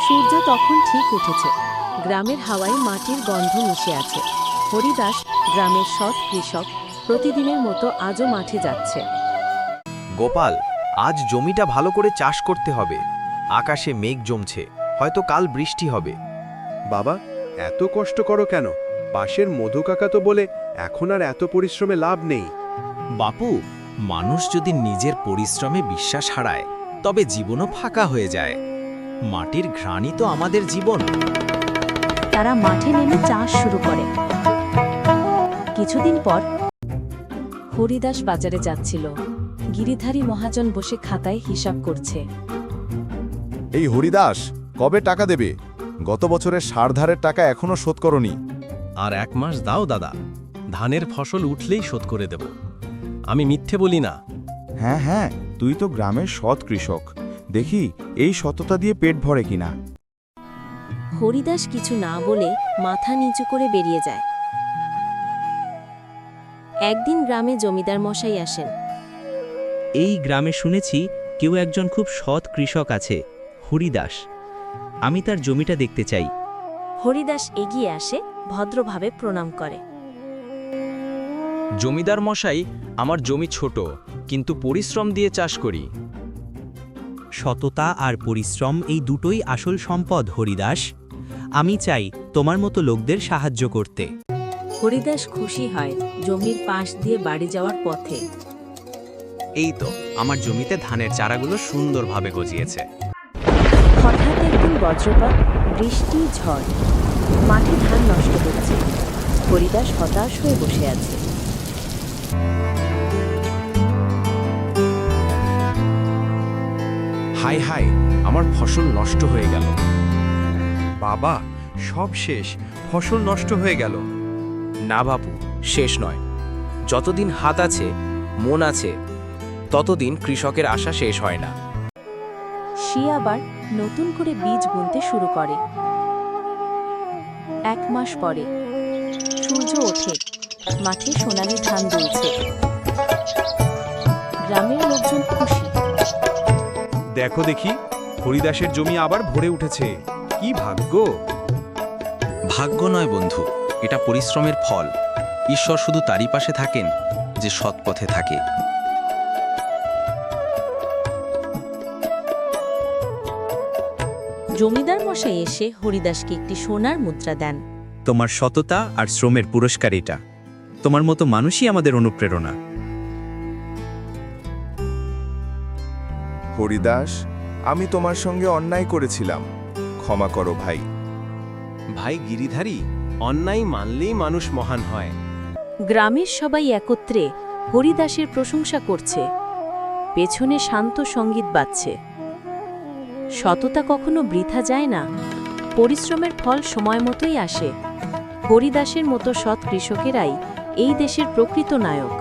সূর্য তখন ঠিক উঠেছে। গ্রামের হাওয়ায় মাটির গন্ধ মিশে আছে। হরিদাস, গ্রামের সৎ কৃষক, প্রতিদিনের মতো আজও মাঠে যাচ্ছে। গোপাল, আজ জমিটা ভালো করে চাষ করতে হবে। আকাশে মেঘ জমছে, হয়তো কাল বৃষ্টি হবে। বাবা, এত কষ্ট করো কেন? পাশের মধু কাকা তো বলে এখন আর এত পরিশ্রমে লাভ নেই। বাপু, মানুষ যদি নিজের পরিশ্রমে বিশ্বাস হারায় তবে জীবনও ফাঁকা হয়ে যায়। মাটির ঘ্রাণই তো আমাদের জীবন। তারা মাঠে নেমে চাষ শুরু করে। কিছুদিন পর হরিদাস বাজারে যাচ্ছিল। গিরিধারী মহাজন বসে খাতায় হিসাব করছে। এই হরিদাস, কবে টাকা দেবে? গত বছরের সারধারের টাকা এখনো শোধ করনি। আর 1 মাস দাও দাদা, ধানের ফসল উঠলেই শোধ করে দেব। আমি মিথ্যে বলি না। হ্যাঁ হ্যাঁ, তুই তো গ্রামের সৎ কৃষক, দেখি এই সততা দিয়ে পেট ভরে কিনা। হরিদাস কিছু না বলে মাথা নিচু করে বেরিয়ে যায়। একদিন গ্রামে জমিদার মশাই আসেন। এই গ্রামে শুনেছি কেউ একজন খুব সৎ কৃষক আছে, হরিদাস। আমি তার জমিটা দেখতে চাই। হরিদাস এগিয়ে আসে, ভদ্রভাবে প্রণাম করে। জমিদার মশাই, আমার জমি ছোট, কিন্তু পরিশ্রম দিয়ে চাষ করি। সততা আর পরিশ্রম এই দুটোই আসল সম্পদ, হরিদাস। আমি চাই তোমার মতো লোকদের সাহায্য করতে। হরিদাস খুশি হয় জমির পাশ দিয়ে বাড়ি যাওয়ার পথে। এই তো আমার জমিতে ধানের চারাগুলো সুন্দরভাবে গজিয়েছে। হঠাৎ একদিন বজ্রপাত, বৃষ্টি, ঝড়। মাঠে ধান নষ্ট হচ্ছে। হরিদাস হতাশ হয়ে বসে আছে। হায় হায়, আমার ফসল নষ্ট হয়ে গেল। বাবা, সব শেষ, ফসল নষ্ট হয়ে গেল। না বাপু, শেষ নয়। যতদিন হাত আছে, মন আছে, ততদিন কৃষকের আশা শেষ হয় না। সে আবার নতুন করে বীজ বুনতে শুরু করে। 1 মাস পরে সূর্য ওঠে, মাঠে সোনালি ধান দুলছে। গ্রামের লোকজন খুশি। দেখো দেখি, হরিদাসের জমি আবার ভরে উঠেছে। কি ভাগ্য! ভাগ্য নয় বন্ধু, এটা পরিশ্রমের ফল। ঈশ্বর শুধু তারই পাশে থাকেন যে সৎ পথে থাকে। জমিদার মশাই এসে হরিদাসকে একটি সোনার মুদ্রা দেন। তোমার সততা আর শ্রমের পুরস্কার এটা। তোমার মতো মানুষই আমাদের অনুপ্রেরণা। হরিদাস, আমি তোমার সঙ্গে অন্যায় করেছিলাম, ক্ষমা করো ভাই। ভাই গিরিধারী, অন্যায় মানলেই মানুষ মহান হয়। গ্রামের সবাই একত্রে হরিদাসের প্রশংসা করছে। পেছনে শান্ত সঙ্গীত বাজছে। সততা কখনো বৃথা যায় না, পরিশ্রমের ফল সময় মতোই আসে। হরিদাসের মতো সৎ কৃষকেরাই এই দেশের প্রকৃত নায়ক।